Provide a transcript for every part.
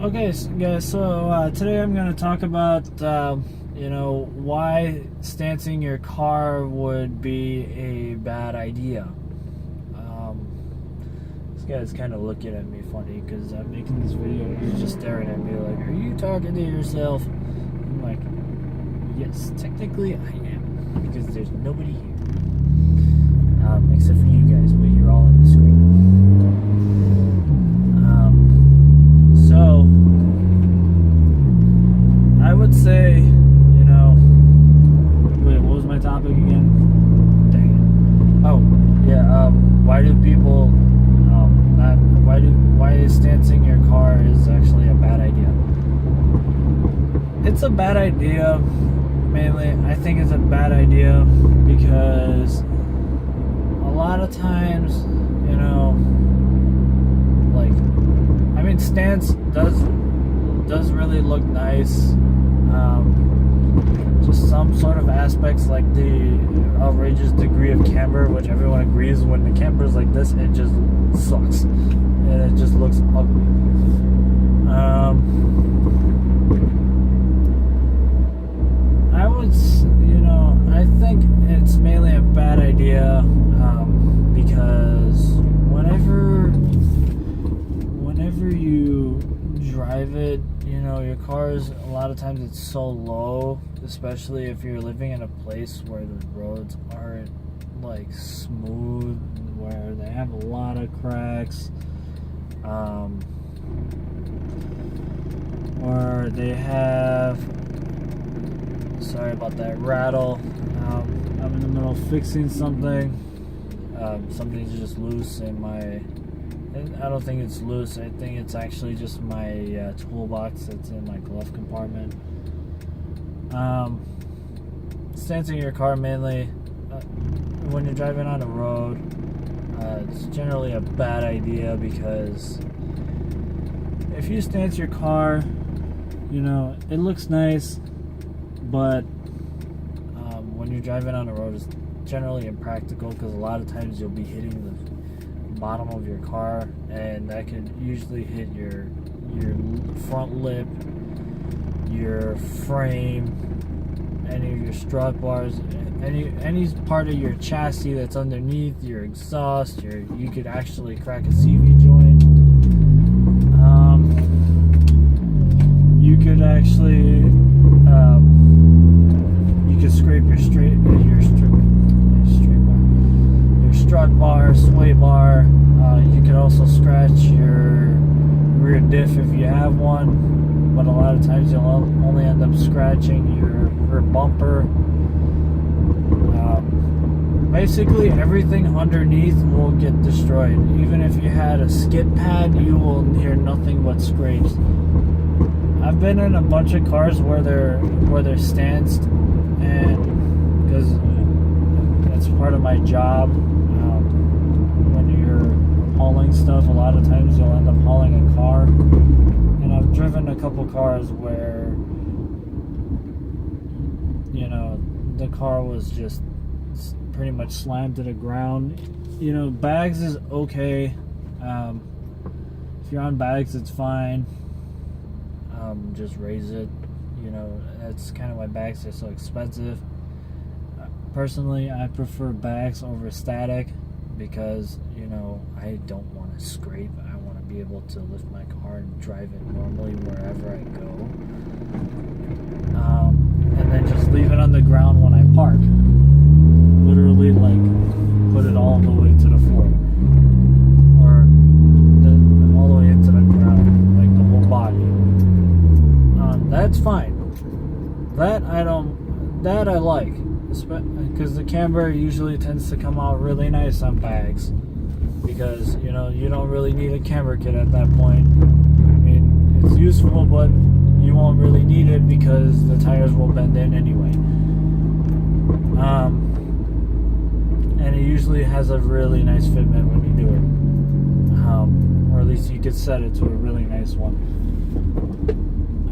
Okay, guys, so today I'm going to talk about, why stancing your car would be a bad idea. This guy's kind of looking at me funny because I'm making this video and he's just staring at me like, are you talking to yourself? I'm like, yes, technically I am, because there's nobody here. Except for you guys, but you're all in the screen. So, I would say, wait, what was my topic again? Dang it. Oh, yeah, why do people, why is stancing your car is actually a bad idea? It's a bad idea, mainly, I think it's a bad idea because a lot of times, stance does really look nice. Just some sort of aspects like the outrageous degree of camber, which everyone agrees when the camber is like this, it just sucks and it just looks ugly. I think it's mainly a bad idea because whenever you drive it, your car is, a lot of times it's so low, especially if you're living in a place where the roads aren't like smooth, where they have a lot of cracks, or they have, sorry about that rattle, I'm in the middle of fixing something, something's just loose in my, I don't think it's loose, I think it's actually just my toolbox that's in my glove compartment. Stancing your car mainly, when you're driving on the road, it's generally a bad idea because if you stance your car, it looks nice, but when you're driving on the road, it's generally impractical because a lot of times you'll be hitting the bottom of your car, and that could usually hit your front lip, your frame, any of your strut bars, any part of your chassis that's underneath your exhaust. You could actually crack a CV joint. You could actually you could scrape your strut bar, sway bar. You could also scratch your rear diff if you have one, but a lot of times you'll only end up scratching your rear bumper. Basically everything underneath will get destroyed. Even if you had a skid pad, you will hear nothing but scrapes. I've been in a bunch of cars where they're stanced, and because that's part of my job. When you're hauling stuff, a lot of times you'll end up hauling a car, and I've driven a couple cars where the car was just pretty much slammed to the ground. Bags is okay. If you're on bags, it's fine. Just raise it. That's kind of why bags are so expensive. Personally, I prefer bags over static because I don't want to scrape. I want to be able to lift my car and drive it normally wherever I go, and then just leave it on the ground when I park. Literally, put it all the way to the floor, or all the way into the ground, like the whole body. That's fine. That I like, because the camber usually tends to come out really nice on bags, because you don't really need a camber kit at that point. I mean, it's useful, but you won't really need it because the tires will bend in anyway. And it usually has a really nice fitment when you do it, or at least you could set it to a really nice one.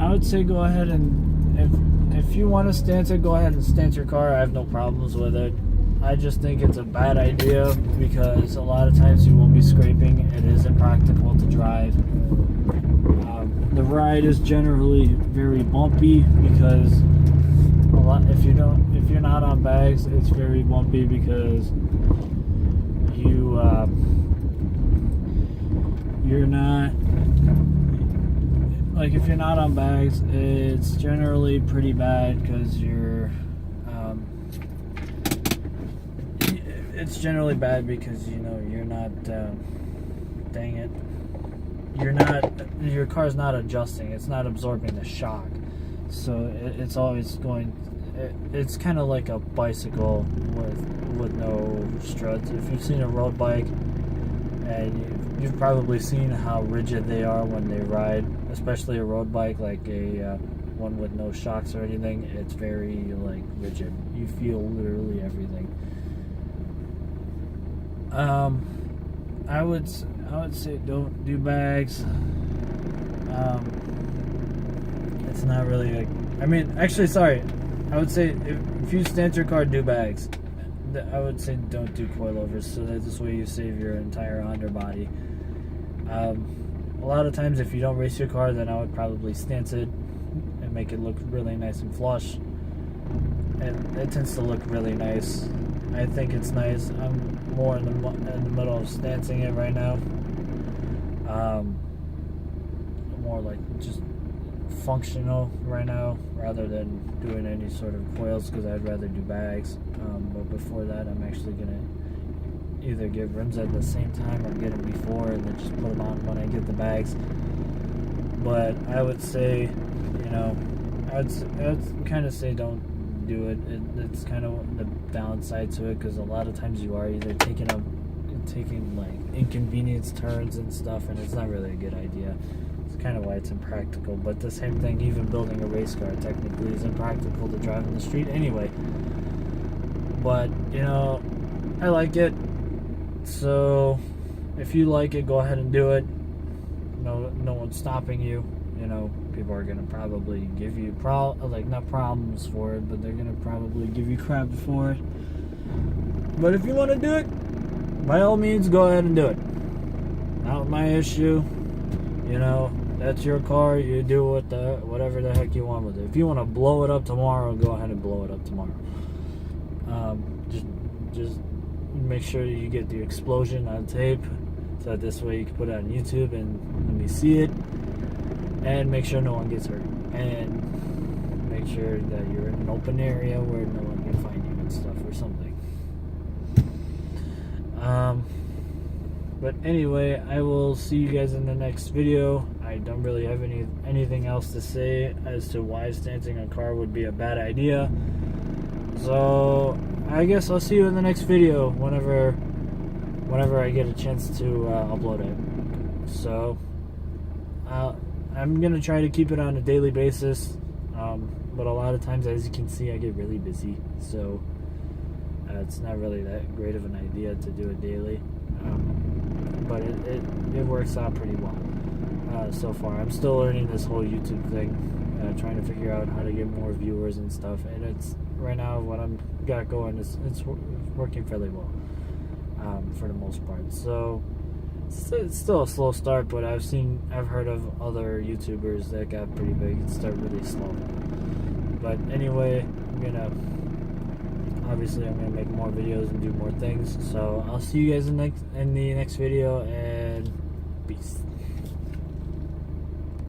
I would say go ahead and if you want to stance it, go ahead and stance your car. I have no problems with it. I just think it's a bad idea because a lot of times you will be scraping. It is impractical to drive. The ride is generally very bumpy because if you're not on bags, it's very bumpy because you're not, like, if you're not on bags, it's generally pretty bad because it's generally bad because you're not dang it, your car's not adjusting, it's not absorbing the shock, so it's always going. It's kind of like a bicycle with no struts. If you've seen a road bike, and you've probably seen how rigid they are when they ride, especially a road bike like a one with no shocks or anything. It's very like rigid. You feel literally everything. I would say don't do bags. It's not really sorry. I would say if you stance your car, do bags. I would say don't do coilovers, so that this way you save your entire underbody. A lot of times if you don't race your car, then I would probably stance it and make it look really nice and flush. And it tends to look really nice. I think it's nice. I'm more in the middle of stancing it right now. More like just functional right now rather than doing any sort of coils because I'd rather do bags. But before that, I'm actually gonna either get rims at the same time or get them before and then just put them on when I get the bags. But I would say, I would kind of say don't do it. It's kind of the downside to it because a lot of times you are either taking like inconvenience turns and stuff, and it's not really a good idea. It's kind of why it's impractical. But the same thing, even building a race car technically is impractical to drive in the street anyway. But I like it, so if you like it, go ahead and do it. No one's stopping you. People are gonna probably give you not problems for it, but they're gonna probably give you crap for it. But if you want to do it, by all means, go ahead and do it. Not my issue. That's your car. You do whatever the heck you want with it. If you want to blow it up tomorrow, go ahead and blow it up tomorrow. Just make sure you get the explosion on tape, so that this way you can put it on YouTube and let me see it. And make sure no one gets hurt. And make sure that you're in an open area where no one can find you and stuff or something. But anyway, I will see you guys in the next video. I don't really have anything else to say as to why stancing a car would be a bad idea. So I guess I'll see you in the next video whenever I get a chance to upload it. So I'm gonna try to keep it on a daily basis, but a lot of times, as you can see, I get really busy, so it's not really that great of an idea to do it daily. But it works out pretty well so far. I'm still learning this whole YouTube thing, trying to figure out how to get more viewers and stuff. And it's right now what I'm got going is it's working fairly well for the most part. So it's still a slow start, but I've heard of other YouTubers that got pretty big and start really slow. But anyway, I'm gonna make more videos and do more things. So I'll see you guys in the next video, and